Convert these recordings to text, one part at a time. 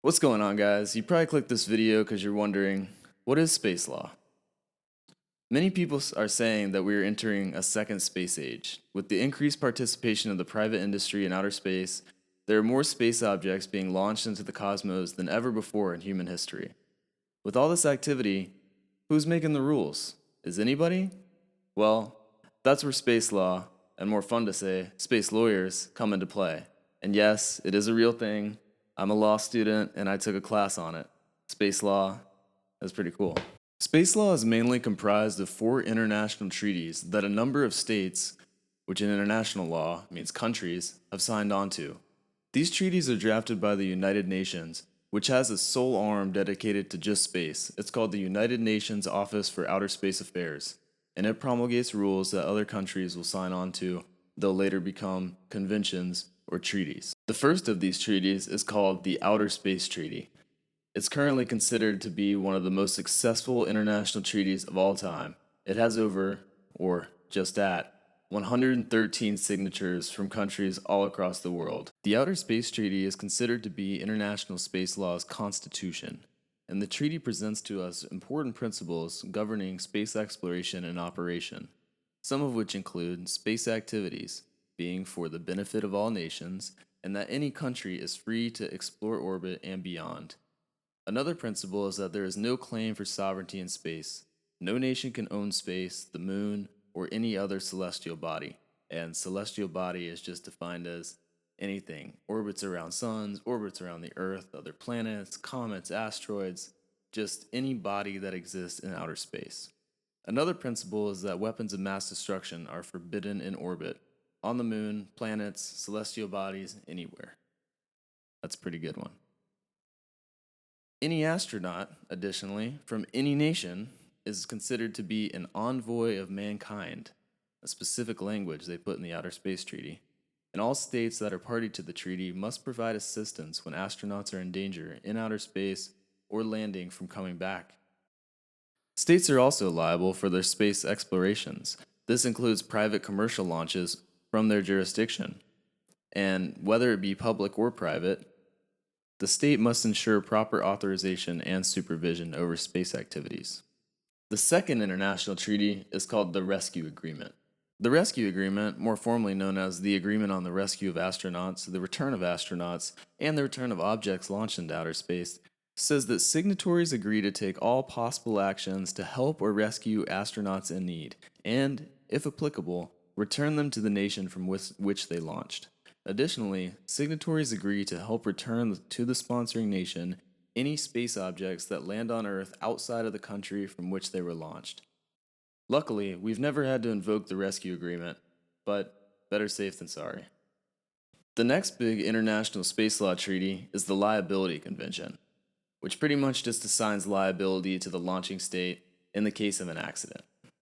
What's going on, guys? You probably clicked this video because you're wondering, what is space law? Many people are saying that we are entering a second space age. With the increased participation of the private industry in outer space, there are more space objects being launched into the cosmos than ever before in human history. With all this activity, who's making the rules? Is anybody? Well, that's where space law, and more fun to say, space lawyers, come into play. And yes, it is a real thing. I'm a law student and I took a class on it. Space law is pretty cool. Space law is mainly comprised of 4 international treaties that a number of states, which in international law means countries, have signed on to. These treaties are drafted by the United Nations, which has a sole arm dedicated to just space. It's called the United Nations Office for Outer Space Affairs, and it promulgates rules that other countries will sign on to. They'll later become conventions or treaties. The first of these treaties is called the Outer Space Treaty. It's currently considered to be one of the most successful international treaties of all time. It has over, or just at, 113 signatures from countries all across the world. The Outer Space Treaty is considered to be international space law's constitution, and the treaty presents to us important principles governing space exploration and operation, some of which include space activities being for the benefit of all nations, and that any country is free to explore orbit and beyond. Another principle is that there is no claim for sovereignty in space. No nation can own space, the moon, or any other celestial body. And celestial body is just defined as anything. Orbits around suns, orbits around the Earth, other planets, comets, asteroids, just any body that exists in outer space. Another principle is that weapons of mass destruction are forbidden in orbit, on the moon, planets, celestial bodies, anywhere. That's a pretty good one. Any astronaut, additionally, from any nation is considered to be an envoy of mankind, a specific language they put in the Outer Space Treaty. And all states that are party to the treaty must provide assistance when astronauts are in danger in outer space or landing from coming back. States are also liable for their space explorations. This includes private commercial launches from their jurisdiction. And whether it be public or private, the state must ensure proper authorization and supervision over space activities. The second international treaty is called the Rescue Agreement. The Rescue Agreement, more formally known as the Agreement on the Rescue of Astronauts, the Return of Astronauts, and the Return of Objects Launched into Outer Space, says that signatories agree to take all possible actions to help or rescue astronauts in need, and, if applicable, return them to the nation from which they launched. Additionally, signatories agree to help return to the sponsoring nation any space objects that land on Earth outside of the country from which they were launched. Luckily, we've never had to invoke the rescue agreement, but better safe than sorry. The next big international space law treaty is the Liability Convention, which pretty much just assigns liability to the launching state in the case of an accident.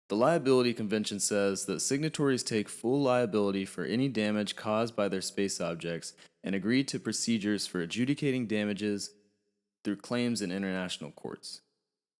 The Liability Convention says that signatories take full liability for any damage caused by their space objects and agree to procedures for adjudicating damages through claims in international courts.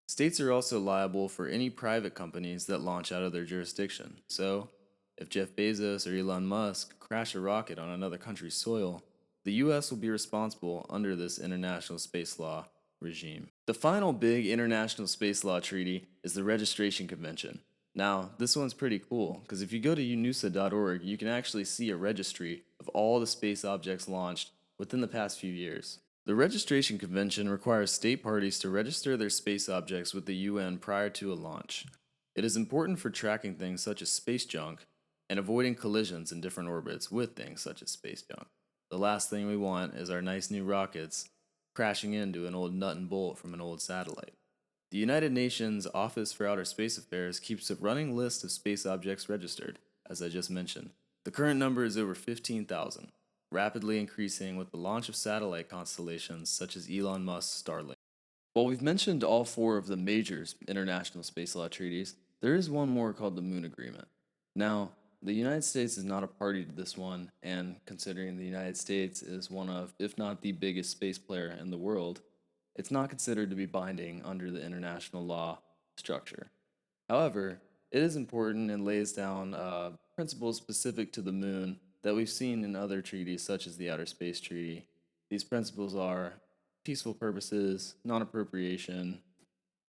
States are also liable for any private companies that launch out of their jurisdiction. So, if Jeff Bezos or Elon Musk crash a rocket on another country's soil, the US will be responsible under this international space law regime. The final big international space law treaty is the Registration Convention. Now, this one's pretty cool, because if you go to unusa.org, you can actually see a registry of all the space objects launched within the past few years. The Registration Convention requires state parties to register their space objects with the UN prior to a launch. It is important for tracking things such as space junk and avoiding collisions in different orbits with things such as space junk. The last thing we want is our nice new rockets crashing into an old nut and bolt from an old satellite. The United Nations Office for Outer Space Affairs keeps a running list of space objects registered, as I just mentioned. The current number is over 15,000, rapidly increasing with the launch of satellite constellations such as Elon Musk's Starlink. While we've mentioned all 4 of the major international space law treaties, there is one more called the Moon Agreement. Now, the United States is not a party to this one, and considering the United States is one of, if not the biggest space player in the world, it's not considered to be binding under the international law structure. However, it is important and lays down principles specific to the moon that we've seen in other treaties, such as the Outer Space Treaty. These principles are peaceful purposes, non appropriation,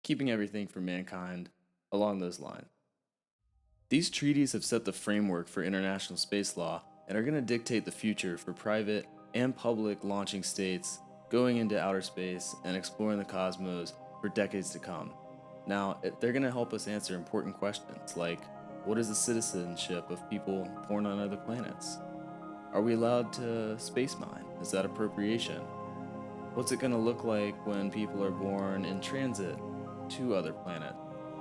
keeping everything for mankind, along those lines. These treaties have set the framework for international space law and are going to dictate the future for private and public launching states going into outer space and exploring the cosmos for decades to come. Now, they're going to help us answer important questions like what is the citizenship of people born on other planets? Are we allowed to space mine? Is that appropriation? What's it going to look like when people are born in transit to other planets?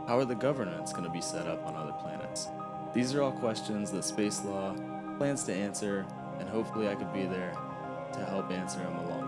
How are the governments going to be set up on other planets? These are all questions that space law plans to answer, and hopefully I could be there to help answer them along